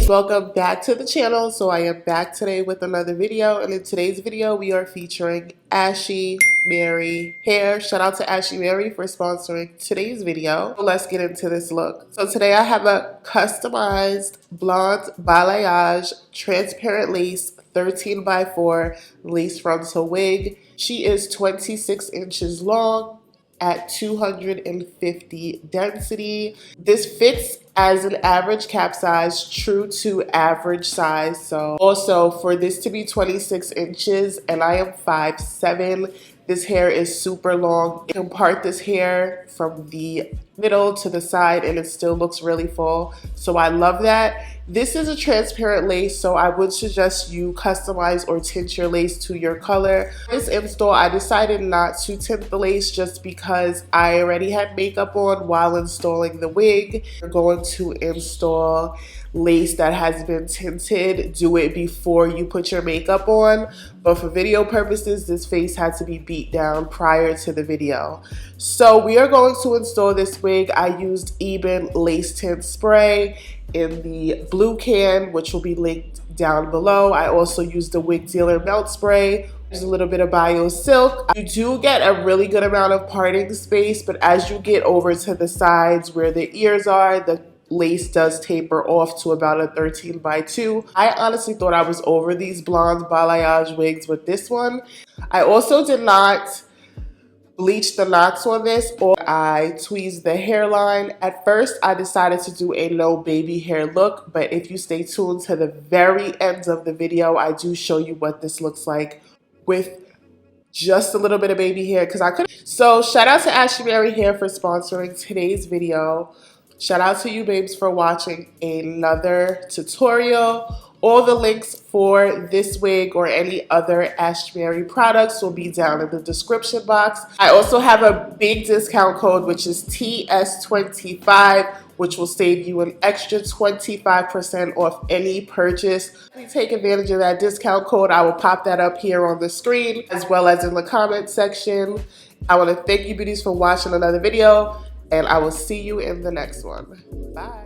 Welcome back to the channel. So I am back today with another video, and in today's video we are featuring Ashimary Hair. Shout out to Ashimary for sponsoring today's video. Let's get into this look. So today I have a customized blonde balayage transparent lace 13x4 lace frontal wig. She is 26 inches long at 250 density. This fits as an average cap size, true to average size. So also for this to be 26 inches and I am 5'7", this hair is super long. You can part this hair from the middle to the side and it still looks really full. So I love that. This is a transparent lace, so I would suggest you customize or tint your lace to your color. This install, I decided not to tint the lace just because I already had makeup on while installing the wig. You're going to install lace that has been tinted, do it before you put your makeup on. But for video purposes, this face had to be beat down prior to the video. So we are going to install this wig. I used Eben Lace Tint Spray in the blue can, which will be linked down below. I also used the Wig Dealer Melt Spray. There's a little bit of Bio Silk. You do get a really good amount of parting space, but as you get over to the sides where the ears are, the lace does taper off to about a 13x2. I honestly thought I was over these blonde balayage wigs with this one. I also did not bleach the knots on this, or I tweezed the hairline. At first I decided to do a no baby hair look, but if you stay tuned to the very end of the video, I do show you what this looks like with just a little bit of baby hair, because I couldn't. So shout out to Ashimary Hair for sponsoring today's video. Shout out to you babes for watching another tutorial. All the links for this wig or any other Ashimary products will be down in the description box. I also have a big discount code, which is TS25, which will save you an extra 25% off any purchase. Please take advantage of that discount code. I will pop that up here on the screen as well as in the comment section. I want to thank you beauties for watching another video, and I will see you in the next one. Bye.